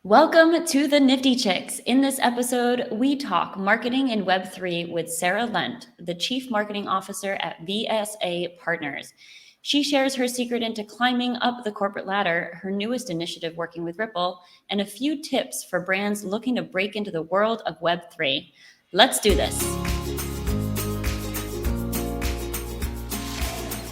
Welcome to the Nifty Chicks. In this episode, we talk marketing in Web3 with Sarah Lent, the Chief Marketing Officer at VSA Partners. She shares her secret into climbing up the corporate ladder, her newest initiative working with Ripple, and a few tips for brands looking to break into the world of Web3. Let's do this.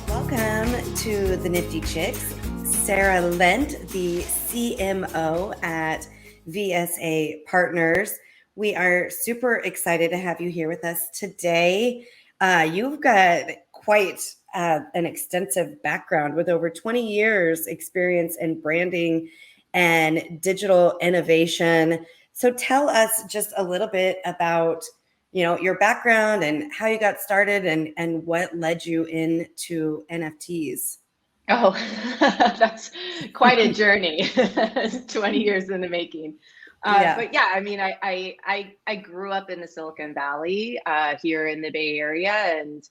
Welcome to the Nifty Chicks. Sarah Lent, the CMO at VSA Partners. We are super excited to have you here with us today. You've got quite an extensive background with over 20 years experience in branding and digital innovation. So tell us just a little bit about your background and how you got started and what led you into NFTs. Oh, that's quite a journey. 20 years in the making. But yeah, I mean, I grew up in the Silicon Valley here in the Bay Area, and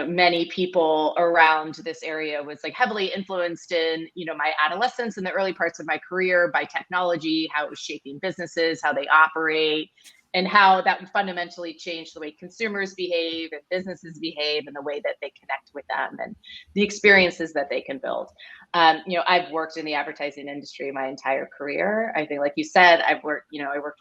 many people around this area was like heavily influenced in my adolescence and the early parts of my career by technology, how it was shaping businesses, how they operate, and how that would fundamentally change the way consumers behave and businesses behave and the way that they connect with them and the experiences that they can build. I've worked in the advertising industry my entire career. I think, like you said, I worked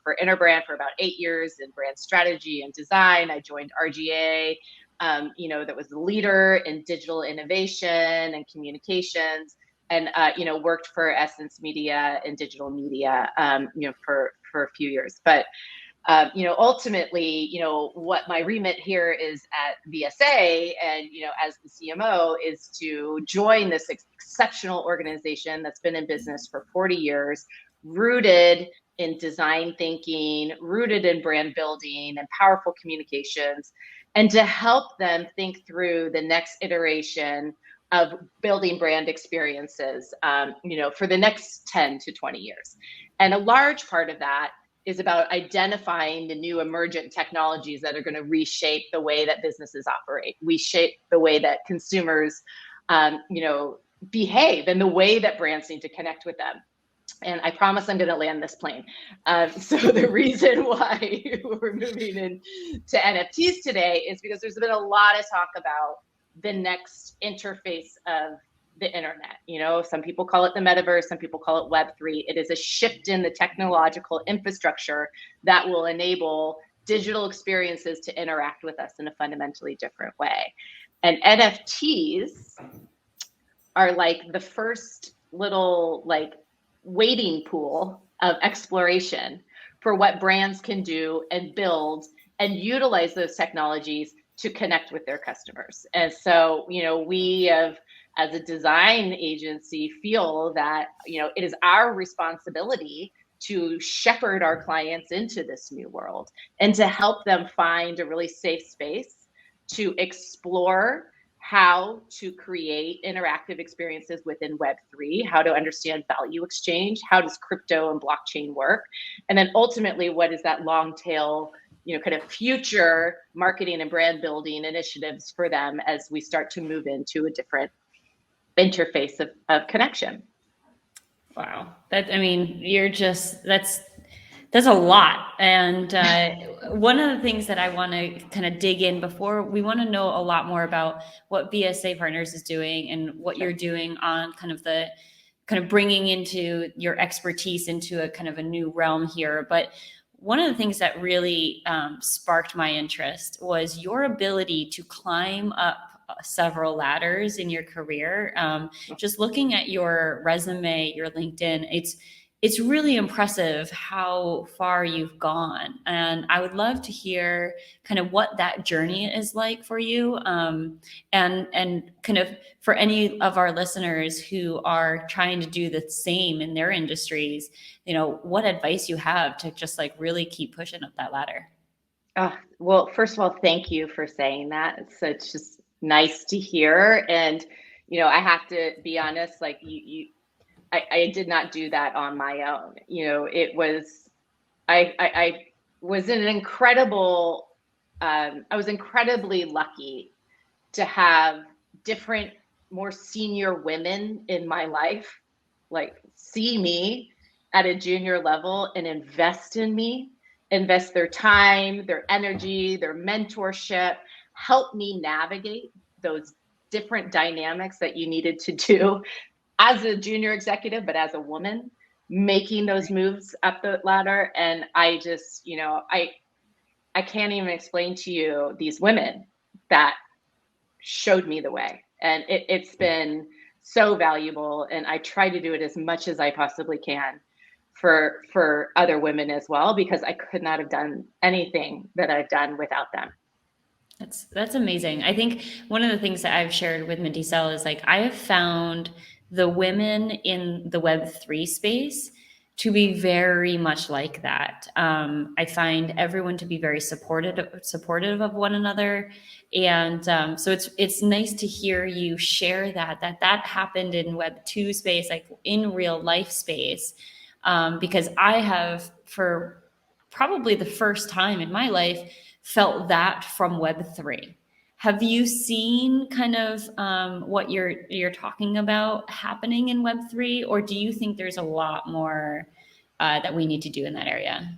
for Interbrand for about 8 years in brand strategy and design. I joined RGA, that was the leader in digital innovation and communications, and worked for Essence Media and digital media, for a few years. But ultimately, what my remit here is at VSA and, as the CMO is to join this exceptional organization that's been in business for 40 years, rooted in design thinking, rooted in brand building and powerful communications, and to help them think through the next iteration of building brand experiences, for the next 10 to 20 years. And a large part of that is about identifying the new emergent technologies that are going to reshape the way that businesses operate, reshape the way that consumers, behave, and the way that brands need to connect with them. And I promise I'm going to land this plane. So the reason why we're moving into NFTs today is because there's been a lot of talk about the next interface of the internet. Some people call it the metaverse, some people call it Web3. It is a shift in the technological infrastructure that will enable digital experiences to interact with us in a fundamentally different way. And NFTs are like the first little wading pool of exploration for what brands can do and build and utilize those technologies to connect with their customers. And so, we have, as a design agency, feel that, it is our responsibility to shepherd our clients into this new world and to help them find a really safe space to explore how to create interactive experiences within Web3, how to understand value exchange, how does crypto and blockchain work, and then ultimately, what is that long tail, kind of future marketing and brand building initiatives for them as we start to move into a different interface of connection. Wow. That's a lot. And one of the things that I want to kind of dig in before, we want to know a lot more about what VSA Partners is doing and what you're doing on kind of bringing into your expertise into a kind of a new realm here. But one of the things that really sparked my interest was your ability to climb up several ladders in your career. Just looking at your resume, your LinkedIn, it's really impressive how far you've gone. And I would love to hear kind of what that journey is like for you. And kind of for any of our listeners who are trying to do the same in their industries, what advice you have to just really keep pushing up that ladder. Well, first of all, thank you for saying that. It's just nice to hear. And, I have to be honest, I did not do that on my own. I was incredibly lucky to have different, more senior women in my life, see me at a junior level and invest in me, invest their time, their energy, their mentorship, help me navigate those different dynamics that you needed to do as a junior executive, but as a woman, making those moves up the ladder. And I just, I can't even explain to you these women that showed me the way. And it's been so valuable. And I try to do it as much as I possibly can for other women as well, because I could not have done anything that I've done without them. That's amazing. I think one of the things that I've shared with Minty Cell is like, I have found the women in the Web3 space to be very much like that. I find everyone to be very supportive of one another. And so it's nice to hear you share that happened in Web2 space, like in real life space. Because I have, for probably the first time in my life, felt that from Web3. Have you seen kind of what you're talking about happening in Web3, or do you think there's a lot more that we need to do in that area?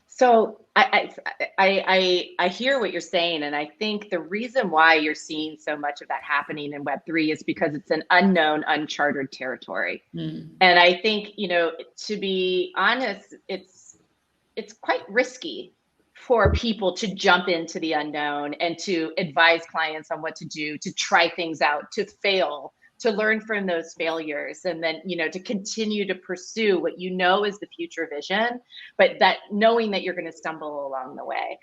So I hear what you're saying, and I think the reason why you're seeing so much of that happening in Web3 is because it's an unknown, uncharted territory. And I think, to be honest, it's quite risky for people to jump into the unknown and to advise clients on what to do, to try things out, to fail, to learn from those failures, and then, to continue to pursue what is the future vision, but that knowing that you're going to stumble along the way.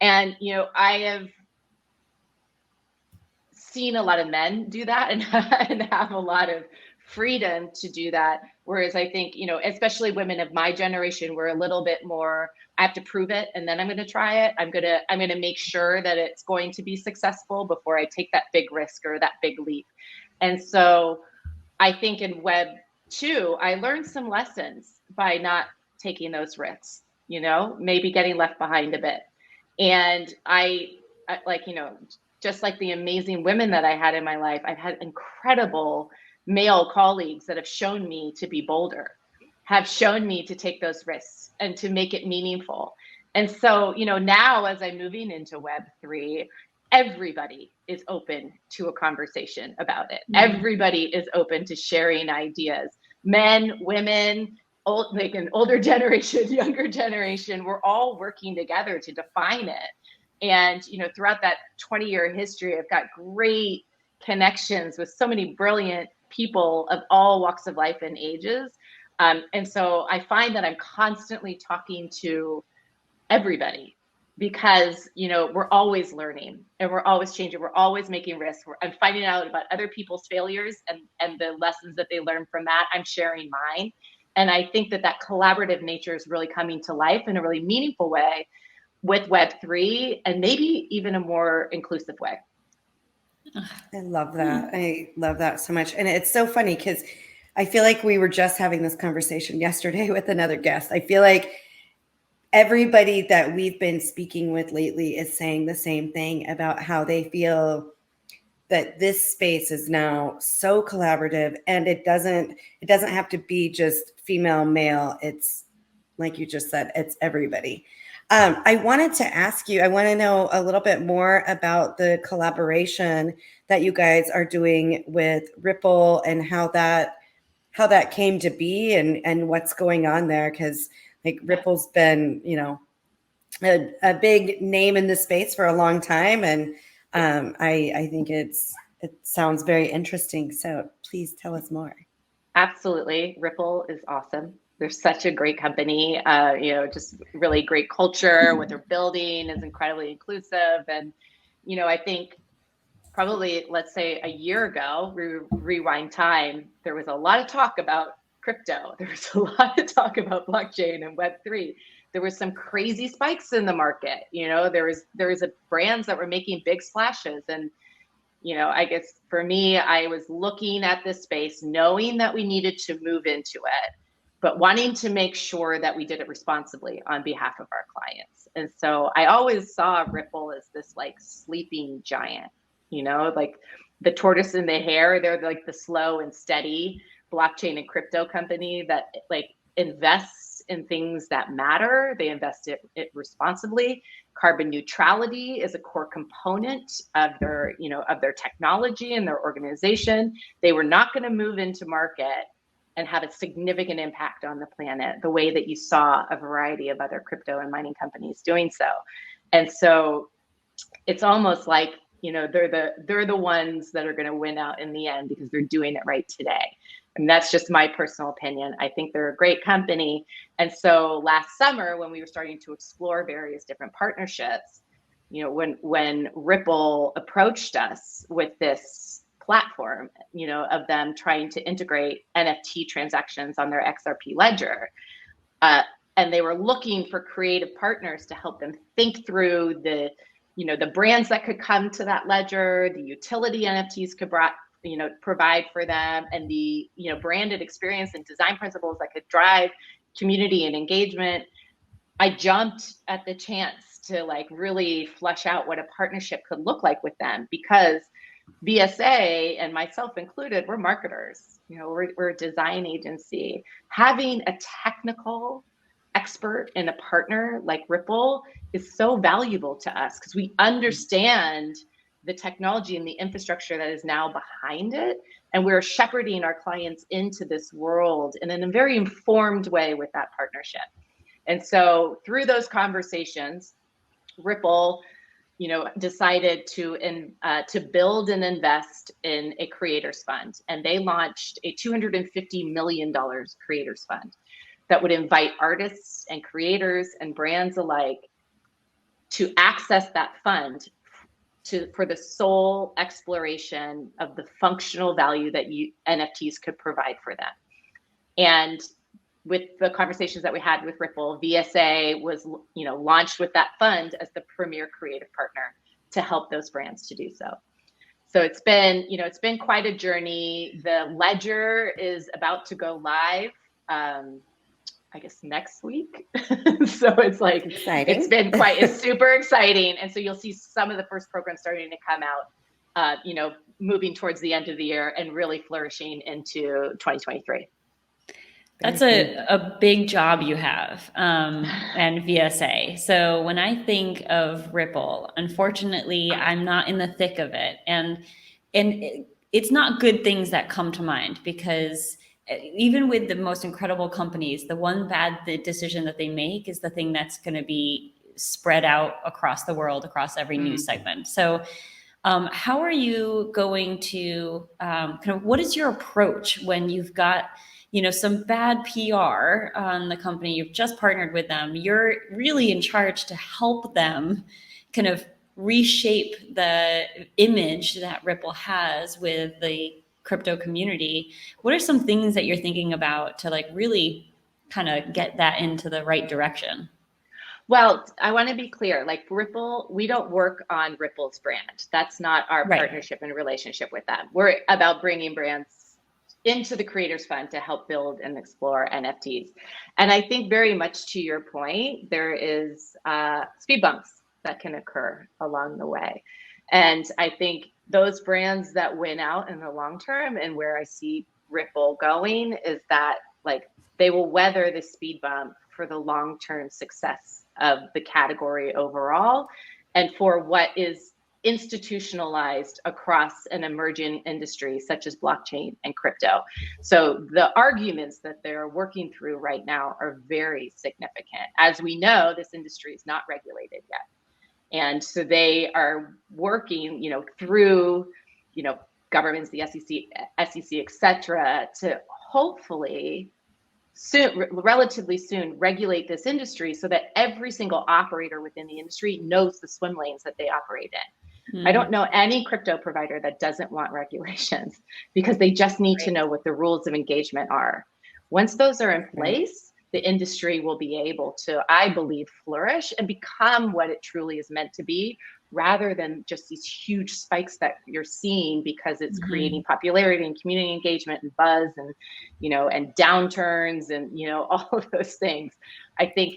And, I have seen a lot of men do that and have a lot of freedom to do that. Whereas I think, especially women of my generation, we're a little bit more, I have to prove it and then I'm going to try it. I'm going to make sure that it's going to be successful before I take that big risk or that big leap. And so I think in Web 2, I learned some lessons by not taking those risks, maybe getting left behind a bit. And I just like the amazing women that I had in my life, I've had incredible male colleagues that have shown me to be bolder, have shown me to take those risks and to make it meaningful. And so, now as I'm moving into Web3, everybody is open to a conversation about it. Everybody is open to sharing ideas. Men, women, like an older generation, younger generation, we're all working together to define it. And, throughout that 20-year history, I've got great connections with so many brilliant people of all walks of life and ages. And so I find that I'm constantly talking to everybody because, we're always learning and we're always changing. We're always making risks. I'm finding out about other people's failures and the lessons that they learned from that. I'm sharing mine. And I think that collaborative nature is really coming to life in a really meaningful way with Web3 and maybe even a more inclusive way. I love that. I love that so much. And it's so funny because I feel like we were just having this conversation yesterday with another guest. I feel like everybody that we've been speaking with lately is saying the same thing about how they feel that this space is now so collaborative, and it doesn't have to be just female, male. It's like you just said, it's everybody. I wanted to ask you, I want to know a little bit more about the collaboration that you guys are doing with Ripple and how that came to be and what's going on there. Because like Ripple's been, a big name in the space for a long time. And I think it sounds very interesting. So please tell us more. Absolutely. Ripple is awesome. They're such a great company, just really great culture. What they're building is incredibly inclusive. And, I think probably, let's say a year ago, rewind time, there was a lot of talk about crypto. There was a lot of talk about blockchain and Web3. There was some crazy spikes in the market. There was brands that were making big splashes. And, I guess for me, I was looking at this space, knowing that we needed to move into it, but wanting to make sure that we did it responsibly on behalf of our clients. And so I always saw Ripple as this like sleeping giant, like the tortoise and the hare. They're like the slow and steady blockchain and crypto company that like invests in things that matter. They invest it responsibly. Carbon neutrality is a core component of their, of their technology and their organization. They were not going to move into market and have a significant impact on the planet the way that you saw a variety of other crypto and mining companies doing so. And so it's almost like, they're the ones that are going to win out in the end because they're doing it right today. And that's just my personal opinion. I think they're a great company. And so last summer, when we were starting to explore various different partnerships, when Ripple approached us with this platform, of them trying to integrate NFT transactions on their XRP ledger, and they were looking for creative partners to help them think through the brands that could come to that ledger, the utility NFTs could provide for them, and the branded experience and design principles that could drive community and engagement. I jumped at the chance to really flesh out what a partnership could look like with them, because VSA, and myself included, we're marketers. We're a design agency. Having a technical expert and a partner like Ripple is so valuable to us because we understand the technology and the infrastructure that is now behind it. And we're shepherding our clients into this world in a very informed way with that partnership. And so through those conversations, Ripple, decided to build and invest in a creators fund. And they launched a $250 million creators fund that would invite artists and creators and brands alike to access that fund for the sole exploration of the functional value that NFTs could provide for them. And with the conversations that we had with Ripple, VSA was, launched with that fund as the premier creative partner to help those brands to do so. So it's been quite a journey. The ledger is about to go live, I guess next week. So it's exciting. It's super exciting. And so you'll see some of the first programs starting to come out, moving towards the end of the year and really flourishing into 2023. That's a big job you have, and VSA. So when I think of Ripple, unfortunately, I'm not in the thick of it. And it's not good things that come to mind, because even with the most incredible companies, the one bad decision that they make is the thing that's going to be spread out across the world, across every news segment. So how are you going to what is your approach when you've got some bad PR on the company, you've just partnered with them, you're really in charge to help them kind of reshape the image that Ripple has with the crypto community? What are some things that you're thinking about to really kind of get that into the right direction? Well, I want to be clear, Ripple, we don't work on Ripple's brand. That's not our partnership and relationship with them. We're about bringing brands into the Creators Fund to help build and explore NFTs. And I think very much to your point, there is speed bumps that can occur along the way. And I think those brands that win out in the long term, and where I see Ripple going, is that they will weather the speed bump for the long-term success of the category overall, and for what is institutionalized across an emerging industry such as blockchain and crypto. So the arguments that they're working through right now are very significant. As we know, this industry is not regulated yet. And so they are working, through, governments, the SEC, et cetera, to hopefully relatively soon regulate this industry so that every single operator within the industry knows the swim lanes that they operate in. I don't know any crypto provider that doesn't want regulations, because they just need to know what the rules of engagement are. Once those are in place, the industry will be able to, I believe, flourish and become what it truly is meant to be, rather than just these huge spikes that you're seeing because it's creating popularity and community engagement and buzz and, and downturns and, all of those things. I think,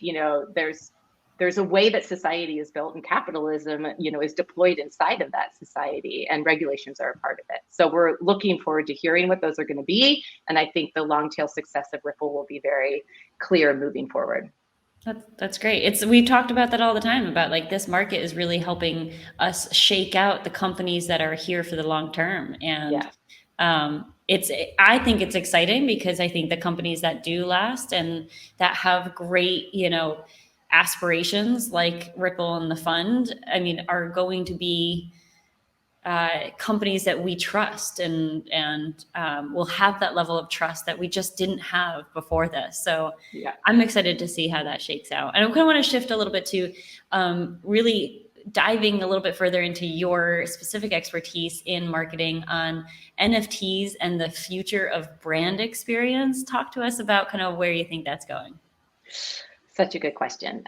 there's there's a way that society is built, and capitalism, is deployed inside of that society, and regulations are a part of it. So we're looking forward to hearing what those are going to be. And I think the long tail success of Ripple will be very clear moving forward. That's great. We've talked about that all the time, about like this market is really helping us shake out the companies that are here for the long term. And I think it's exciting because I think the companies that do last and that have great, aspirations like Ripple and the fund, I mean, are going to be companies that we trust and will have that level of trust that we just didn't have before this. So I'm excited to see how that shakes out. And I kind of want to shift a little bit to really diving a little bit further into your specific expertise in marketing on NFTs and the future of brand experience. Talk to us about kind of where you think that's going. Such a good question.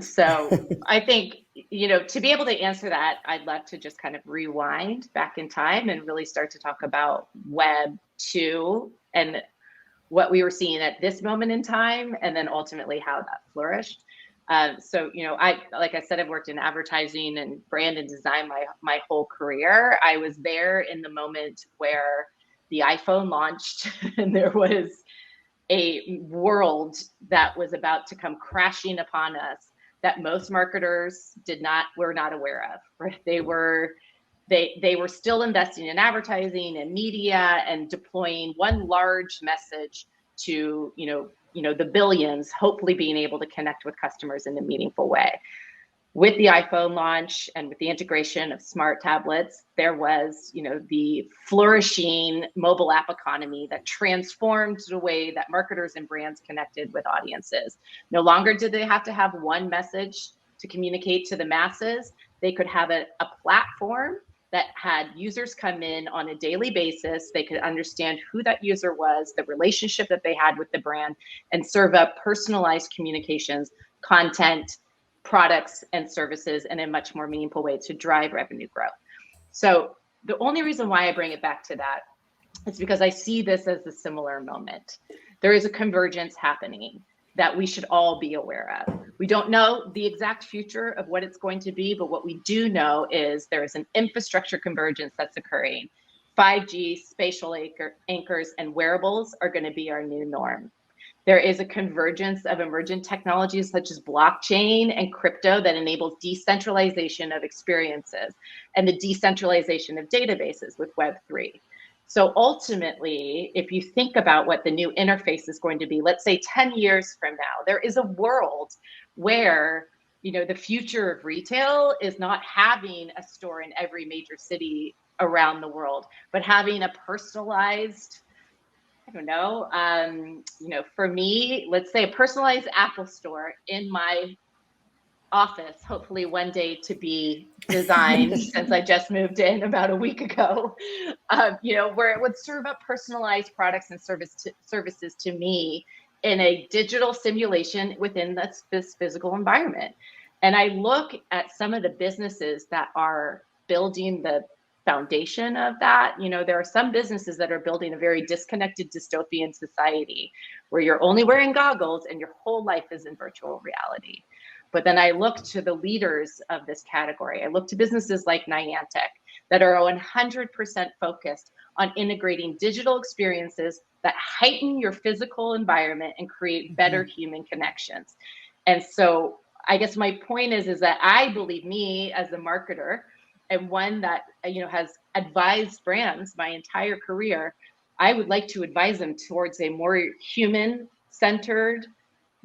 So I think, to be able to answer that, I'd love to just kind of rewind back in time and really start to talk about Web 2 and what we were seeing at this moment in time, and then ultimately how that flourished. So, like I said, I've worked in advertising and brand and design my whole career. I was there in the moment where the iPhone launched and there was a world that was about to come crashing upon us that most marketers were not aware of. Right? They were still investing in advertising and media and deploying one large message to the billions, hopefully being able to connect with customers in a meaningful way. With the iPhone launch and with the integration of smart tablets, there was, the flourishing mobile app economy that transformed the way that marketers and brands connected with audiences. No longer did they have to have one message to communicate to the masses. They could have a platform that had users come in on a daily basis. They could understand who that user was, the relationship that they had with the brand, and serve up personalized communications, content, products and services in a much more meaningful way to drive revenue growth. So the only reason why I bring it back to that is because I see this as a similar moment. There is a convergence happening that we should all be aware of. We don't know the exact future of what it's going to be, but what we do know is there is an infrastructure convergence that's occurring. 5G, spatial anchors, and wearables are going to be our new norm. There is a convergence of emergent technologies such as blockchain and crypto that enables decentralization of experiences and the decentralization of databases with Web3. So ultimately, if you think about what the new interface is going to be, let's say 10 years from now, there is a world where the future of retail is not having a store in every major city around the world, but having a personalized, for me, let's say a personalized Apple store in my office, hopefully one day to be designed since I just moved in about a week ago, where it would serve up personalized products and services to me in a digital simulation within this physical environment. And I look at some of the businesses that are building the foundation of that. There are some businesses that are building a very disconnected dystopian society where you're only wearing goggles and your whole life is in virtual reality. But then I look to the leaders of this category. I look to businesses like Niantic that are 100% focused on integrating digital experiences that heighten your physical environment and create better human connections. And so I guess my point is that I believe, me as a marketer and one that has advised brands my entire career, I would like to advise them towards a more human-centered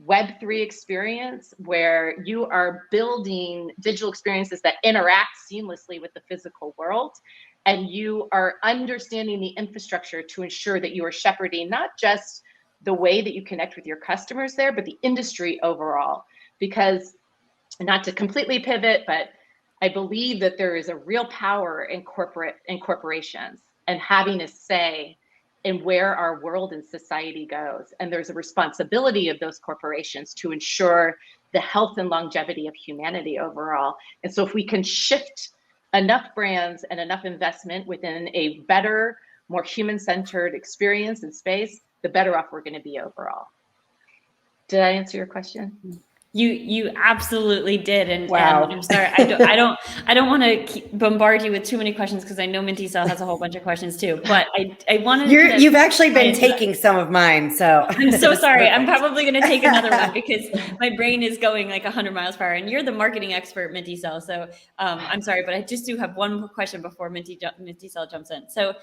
Web3 experience where you are building digital experiences that interact seamlessly with the physical world, and you are understanding the infrastructure to ensure that you are shepherding not just the way that you connect with your customers there, but the industry overall. Because, not to completely pivot, but I believe that there is a real power in corporations and having a say in where our world and society goes. And there's a responsibility of those corporations to ensure the health and longevity of humanity overall. And so if we can shift enough brands and enough investment within a better, more human-centered experience and space, the better off we're going to be overall. Did I answer your question? You absolutely did, and Wow. and I'm sorry, I don't want to bombard you with too many questions because I know Minty Cell has a whole bunch of questions too. But I wanted You've actually been taking some of mine, so I'm so sorry. I'm probably going to take another one because my brain is going like 100 miles per hour, and you're the marketing expert, Minty Cell. So I'm sorry, but I just do have one more question before Minty Cell jumps in. So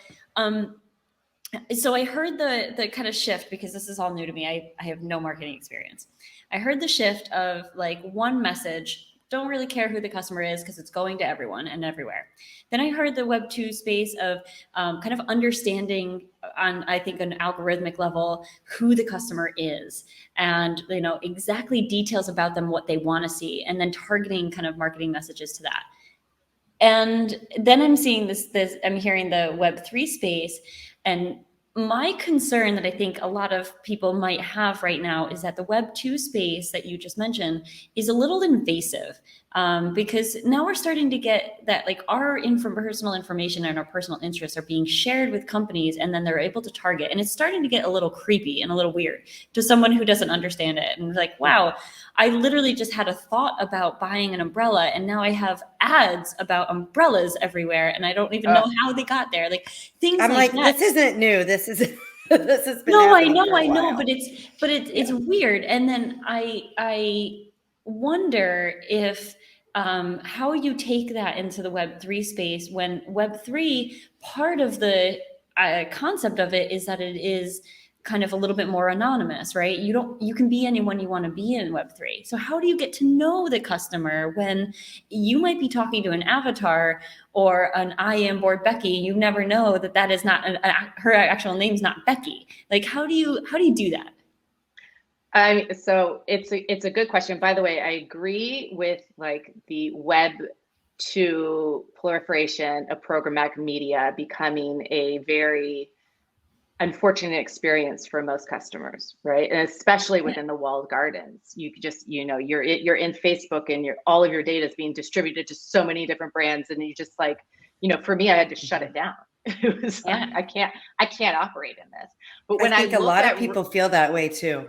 I heard the kind of shift, because this is all new to me. I have no marketing experience. I heard the shift of like one message, don't really care who the customer is because it's going to everyone and everywhere. Then I heard the Web 2 space of kind of understanding on, I think, an algorithmic level, who the customer is and, you know, exactly details about them, what they want to see, and then targeting kind of marketing messages to that. And then I'm seeing I'm hearing the Web3 space. And my concern that I think a lot of people might have right now is that the Web2 space that you just mentioned is a little invasive, because now we're starting to get that like our personal information and our personal interests are being shared with companies, and then they're able to target. And it's starting to get a little creepy and a little weird to someone who doesn't understand it. And like, wow, I literally just had a thought about buying an umbrella, and now I have ads about umbrellas everywhere, and I don't even know how they got there. Like things I'm like that. this isn't new. This has been No, I happening for a know, while. but it's weird. And then I wonder if how you take that into the Web3 space, when Web3, part of the concept of it is that it is kind of a little bit more anonymous, right? You can be anyone you want to be in Web3. So how do you get to know the customer when you might be talking to an avatar or an I am bored Becky? You never know that is not her actual name's not Becky. Like, how do you do that? So it's a good question. By the way, I agree with like the Web 2 proliferation of programmatic media becoming a very unfortunate experience for most customers, right? And especially within the walled gardens. You just, you're in Facebook, and all of your data is being distributed to so many different brands, and you just like, for me, I had to shut it down. It was like, I can't operate in this. But when I think a lot of people feel that way too.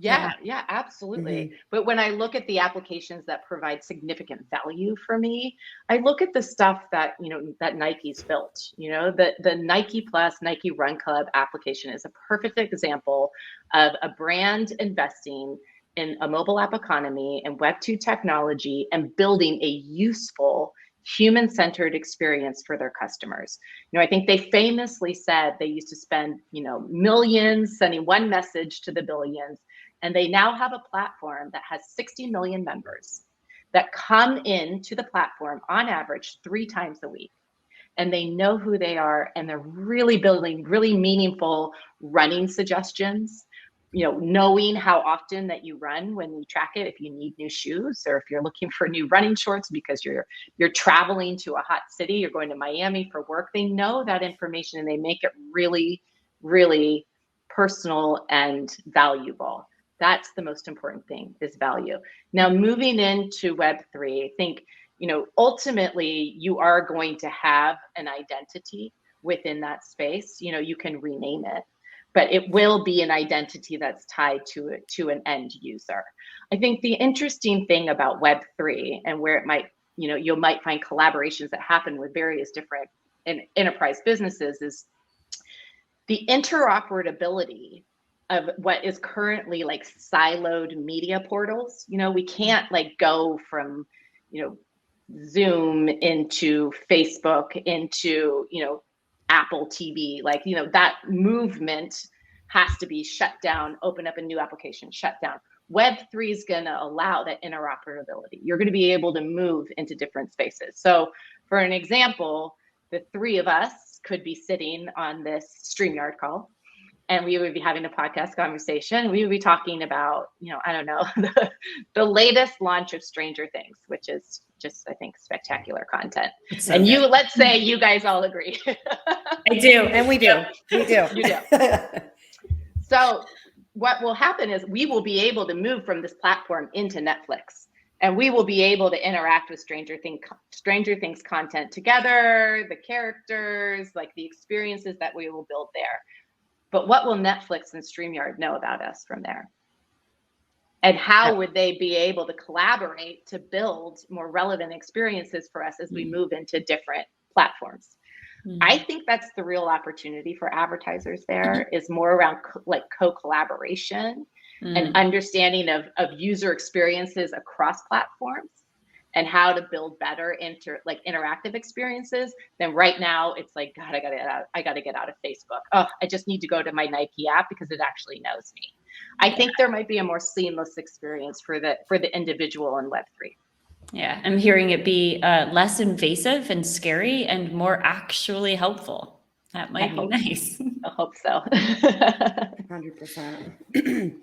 Yeah, absolutely. Mm-hmm. But when I look at the applications that provide significant value for me, I look at the stuff that, that Nike's built. The Nike Plus, Nike Run Club application is a perfect example of a brand investing in a mobile app economy and Web2 technology and building a useful human-centered experience for their customers. I think they famously said they used to spend, millions sending one message to the billions. And they now have a platform that has 60 million members that come into the platform on average 3 times a week. And they know who they are, and they're really building really meaningful running suggestions, knowing how often that you run when you track it, if you need new shoes or if you're looking for new running shorts because you're traveling to a hot city, you're going to Miami for work. They know that information, and they make it really, really personal and valuable. That's the most important thing, is value. Now, moving into Web3, I think, ultimately you are going to have an identity within that space. You can rename it, but it will be an identity that's tied to an end user. I think the interesting thing about Web3 and where it might, you might find collaborations that happen with various different enterprise businesses is the interoperability of what is currently like siloed media portals. We can't like go from, Zoom into Facebook into, Apple TV, like, that movement has to be shut down, open up a new application, shut down. Web3 is going to allow that interoperability. You're going to be able to move into different spaces. So for an example, the 3 of us could be sitting on this StreamYard call, and we would be having a podcast conversation. We would be talking about, I don't know, the latest launch of Stranger Things, which is just, I think, spectacular content. So and good. Let's say you guys all agree. I do. And we do. We do. You do. So what will happen is we will be able to move from this platform into Netflix, and we will be able to interact with Stranger Things content together, the characters, like the experiences that we will build there. But what will Netflix and StreamYard know about us from there? And how would they be able to collaborate to build more relevant experiences for us as we move into different platforms? I think that's the real opportunity for advertisers there, is more around like co-collaboration and understanding of user experiences across platforms, and how to build better interactive experiences. Then right now it's like, God, I gotta get out of Facebook. Oh, I just need to go to my Nike app because it actually knows me. I think there might be a more seamless experience for the individual in Web3. Yeah, I'm hearing it be less invasive and scary and more actually helpful. That might be nice. I hope so. 100%.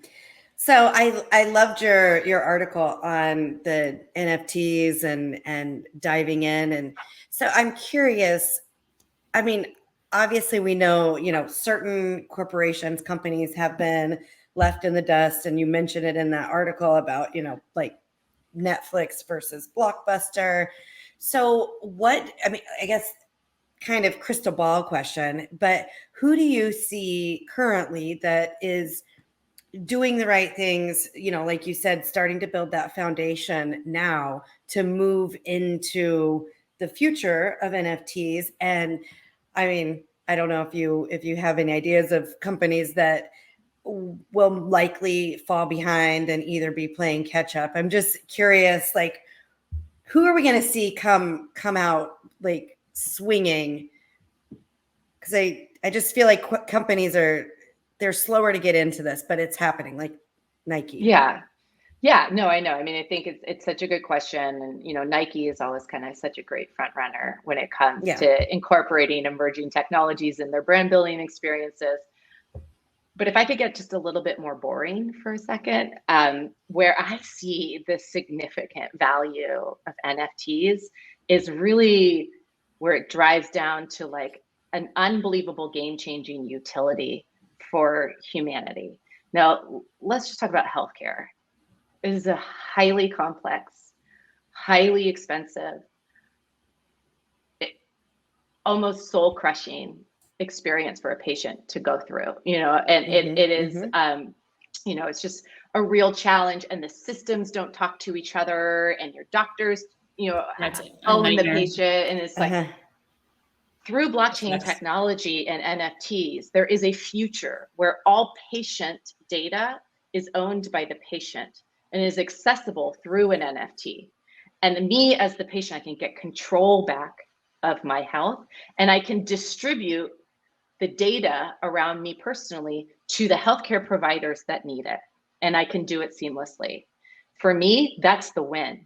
So I loved your article on the NFTs and diving in. And so I'm curious, I mean, obviously we know, certain corporations, companies have been left in the dust. And you mentioned it in that article about, like Netflix versus Blockbuster. So I guess kind of crystal ball question, but who do you see currently that is doing the right things, like you said, starting to build that foundation now to move into the future of NFTs? And I mean, I don't know if you have any ideas of companies that will likely fall behind and either be playing catch up. I'm just curious, like, who are we going to see come out like swinging? Because I just feel like companies they're slower to get into this, but it's happening, like Nike. Yeah. No, I know. I mean, I think it's such a good question. And, Nike is always kind of such a great front runner when it comes to incorporating emerging technologies in their brand building experiences. But if I could get just a little bit more boring for a second, where I see the significant value of NFTs is really where it drives down to like an unbelievable game-changing utility for humanity. Now, let's just talk about healthcare. It is a highly complex, highly expensive, almost soul-crushing experience for a patient to go through, and it is, it's just a real challenge, and the systems don't talk to each other, and your doctors, own the patient, and it's like, through blockchain technology and NFTs, there is a future where all patient data is owned by the patient and is accessible through an NFT. And me as the patient, I can get control back of my health, and I can distribute the data around me personally to the healthcare providers that need it. And I can do it seamlessly. For me, that's the win.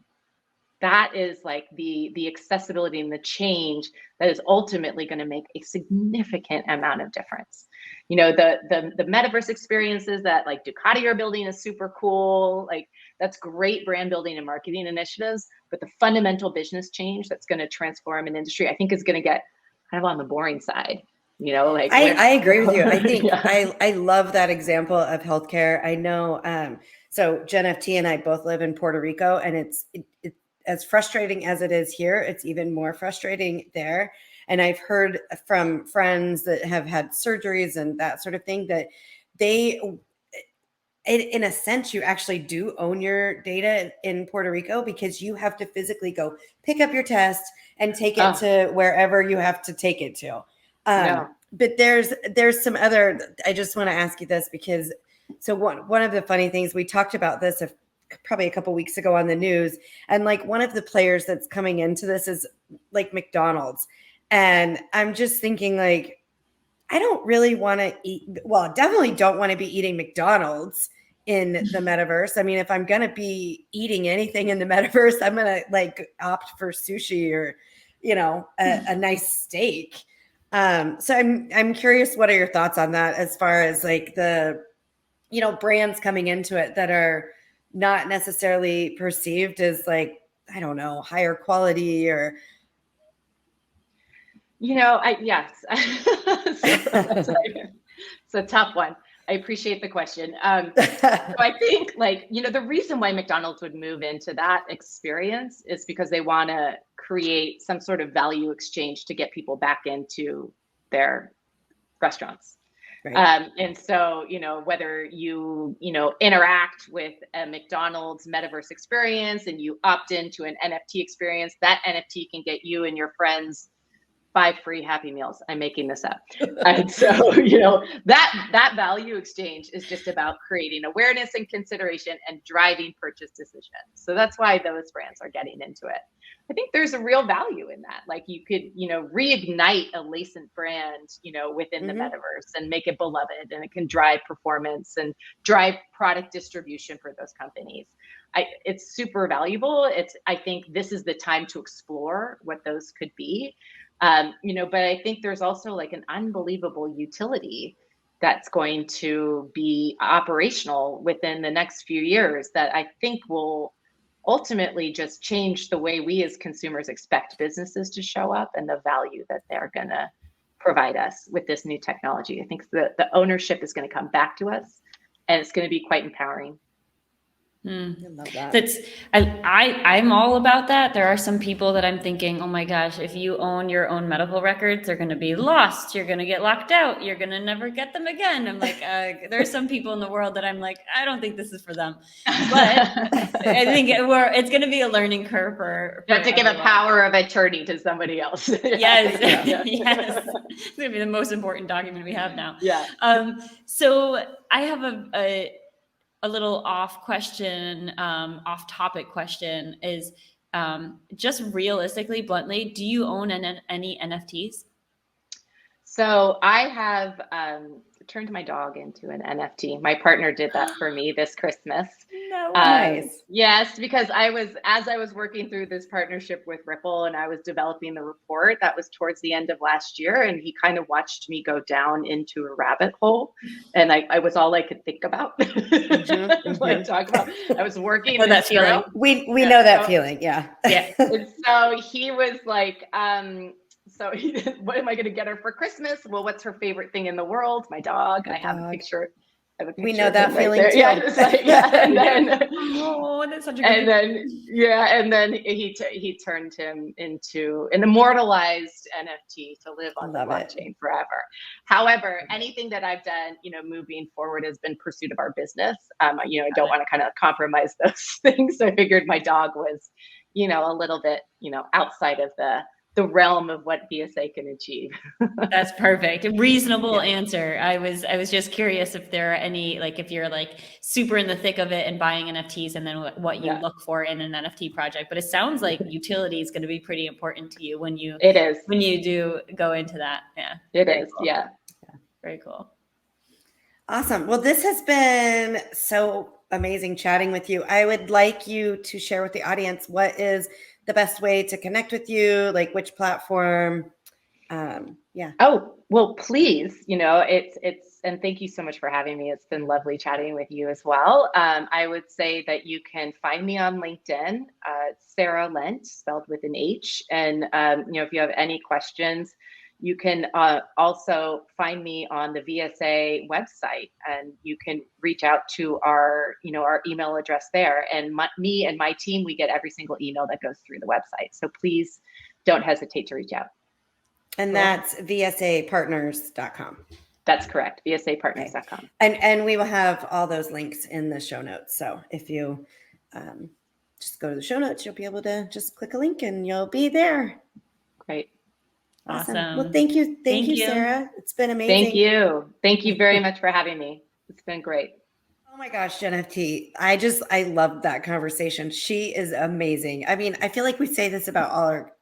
That is like the accessibility and the change that is ultimately going to make a significant amount of difference. The metaverse experiences that like Ducati are building is super cool. Like, that's great brand building and marketing initiatives, but the fundamental business change that's going to transform an industry, I think, is going to get kind of on the boring side. I agree with you. I think I love that example of healthcare. I know. So Jen FT and I both live in Puerto Rico, and it's as frustrating as it is here, it's even more frustrating there. And I've heard from friends that have had surgeries and that sort of thing that in a sense, you actually do own your data in Puerto Rico, because you have to physically go pick up your test and take it to wherever you have to take it to. But there's some other, I just want to ask you this, because so one of the funny things, we talked about this probably a couple weeks ago on the news, and like one of the players that's coming into this is like McDonald's. And I'm just thinking, like, I don't really want to definitely don't want to be eating McDonald's in the metaverse. I mean, if I'm going to be eating anything in the metaverse, I'm going to like opt for sushi or, a nice steak. So I'm curious, what are your thoughts on that as far as like the, brands coming into it that are not necessarily perceived as like, I don't know, higher quality or. Yes. It's a tough one. I appreciate the question. So I think the reason why McDonald's would move into that experience is because they want to create some sort of value exchange to get people back into their restaurants. Right. And so, whether you interact with a McDonald's metaverse experience and you opt into an NFT experience, that NFT can get you and your friends 5 free Happy Meals. I'm making this up. And so, that value exchange is just about creating awareness and consideration and driving purchase decisions. So that's why those brands are getting into it. I think there's a real value in that. Like you could, reignite a nascent brand, within the metaverse and make it beloved, and it can drive performance and drive product distribution for those companies. It's super valuable. I think this is the time to explore what those could be. But I think there's also like an unbelievable utility that's going to be operational within the next few years that I think will ultimately just change the way we as consumers expect businesses to show up and the value that they're going to provide us with this new technology. I think the ownership is going to come back to us, and it's going to be quite empowering. I love that. I'm all about that. There are some people that I'm thinking, oh my gosh, if you own your own medical records, they're going to be lost. You're going to get locked out. You're going to never get them again. I'm like, there are some people in the world that I'm like, I don't think this is for them. But I think it's going to be a learning curve for you have to give a power of attorney to somebody else. Yes, yes. It's going to be the most important document we have now. Yeah. So I have a little off topic question is just realistically, bluntly, do you own any NFTs? So I have turned my dog into an NFT. My partner did that for me this Christmas. No, nice. Yes, because as I was working through this partnership with Ripple and I was developing the report, that was towards the end of last year, and he kind of watched me go down into a rabbit hole, and I was all I could think about. Like talk about. I was working. Know that feeling. We know that feeling. Yeah. Yeah. And so he was like, what am I going to get her for Christmas? Well, what's her favorite thing in the world? My dog. I have a picture. We know that feeling too. Yeah, it's like, and then, oh, that's such a good. And then he turned him into an immortalized NFT to live on the blockchain forever. However, anything that I've done, moving forward has been pursuit of our business. I don't want to kind of compromise those things. So I figured my dog was, a little bit, outside of the realm of what BSA can achieve. That's perfect. A reasonable answer. I was just curious if there are any, like if you're like super in the thick of it and buying NFTs and then what you look for in an NFT project. But it sounds like utility is going to be pretty important to you when you do go into that. Yeah. It is. Cool. Yeah. Very cool. Awesome. Well, this has been so amazing chatting with you. I would like you to share with the audience what is the best way to connect with you, like which platform. Oh, well, please, and thank you so much for having me. It's been lovely chatting with you as well. I would say that you can find me on LinkedIn, Sarah Lent, spelled with an H. And, if you have any questions, you can also find me on the VSA website, and you can reach out to our email address there. And me and my team, we get every single email that goes through the website. So please don't hesitate to reach out. And that's vsapartners.com. That's correct. vsapartners.com. And we will have all those links in the show notes. So if you just go to the show notes, you'll be able to just click a link and you'll be there. Great. Awesome. Well, thank you, Sarah. It's been amazing. Thank you very much for having me. It's been great. Oh my gosh, NFT. I loved that conversation. She is amazing. I mean, I feel like we say this about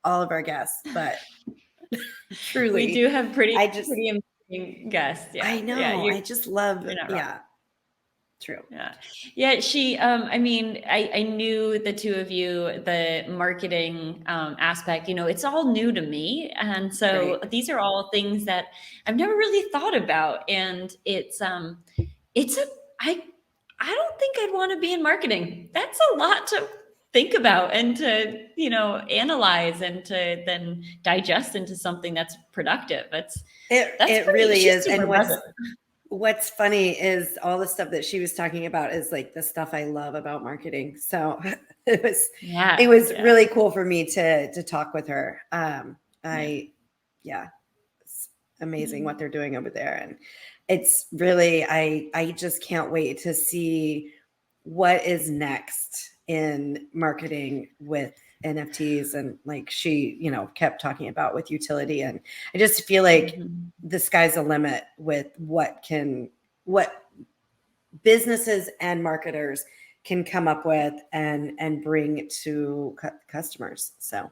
all of our guests, but truly, we do have pretty amazing guests. Yeah. I know. I just love. True. Yeah. She, I knew the two of you, the marketing aspect, it's all new to me. And so these are all things that I've never really thought about. And I don't think I'd want to be in marketing. That's a lot to think about and to, analyze and to then digest into something that's productive. It really is. And what's funny is all the stuff that she was talking about is like the stuff I love about marketing. So it was really cool for me to talk with her. It's amazing what they're doing over there. it's really, I just can't wait to see what is next in marketing with NFTs. And like she, kept talking about with utility. And I just feel like the sky's the limit with what businesses and marketers can come up with and bring to customers. So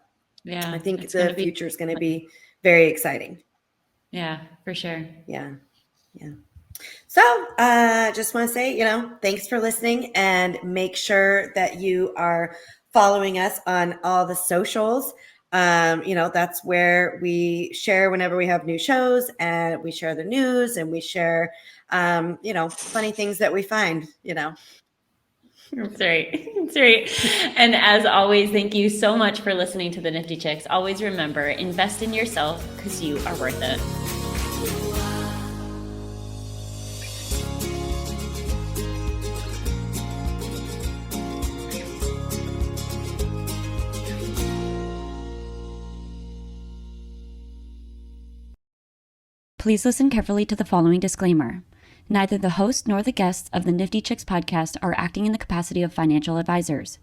Yeah, I think the future is going to be very exciting. Yeah, for sure. Yeah. So just want to say, thanks for listening, and make sure that you are following us on all the socials. That's where we share whenever we have new shows, and we share the news, and we share, funny things that we find, That's right. That's right. And as always, thank you so much for listening to the Nifty Chicks. Always remember, invest in yourself because you are worth it. Please listen carefully to the following disclaimer. Neither the host nor the guests of the Nifty Chicks podcast are acting in the capacity of financial advisors.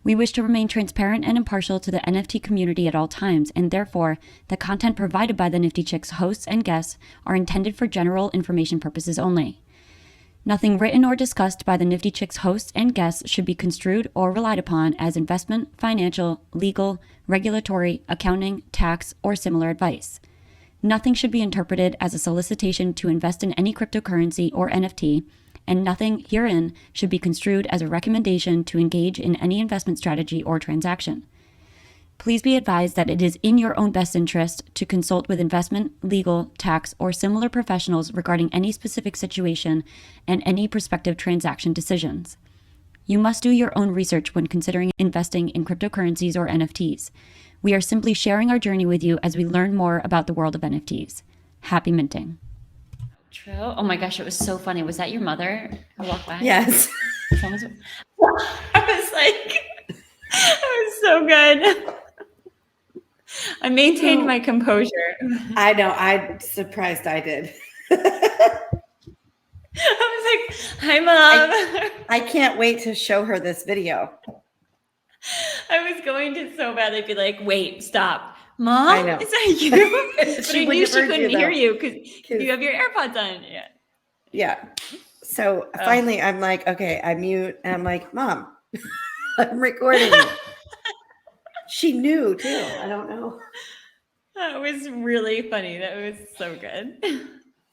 We wish to remain transparent and impartial to the NFT community at all times, and therefore, the content provided by the Nifty Chicks hosts and guests are intended for general information purposes only. Nothing written or discussed by the Nifty Chicks hosts and guests should be construed or relied upon as investment, financial, legal, regulatory, accounting, tax, or similar advice. Nothing should be interpreted as a solicitation to invest in any cryptocurrency or NFT, and nothing herein should be construed as a recommendation to engage in any investment strategy or transaction. Please be advised that it is in your own best interest to consult with investment, legal, tax, or similar professionals regarding any specific situation and any prospective transaction decisions. You must do your own research when considering investing in cryptocurrencies or NFTs. We are simply sharing our journey with you as we learn more about the world of NFTs. Happy minting. True. Oh my gosh, it was so funny. Was that your mother who walked by? Yes. I was like, it was so good. I maintained my composure. I know. I'm surprised I did. I was like, hi, Mom. I can't wait to show her this video. I was going to so badly be like, wait, stop. Mom, I know. is that you? But I knew she couldn't hear you because you have your AirPods on. Yeah. So finally, I'm like, okay, I mute. And I'm like, Mom, I'm recording. She knew too. I don't know. That was really funny. That was so good.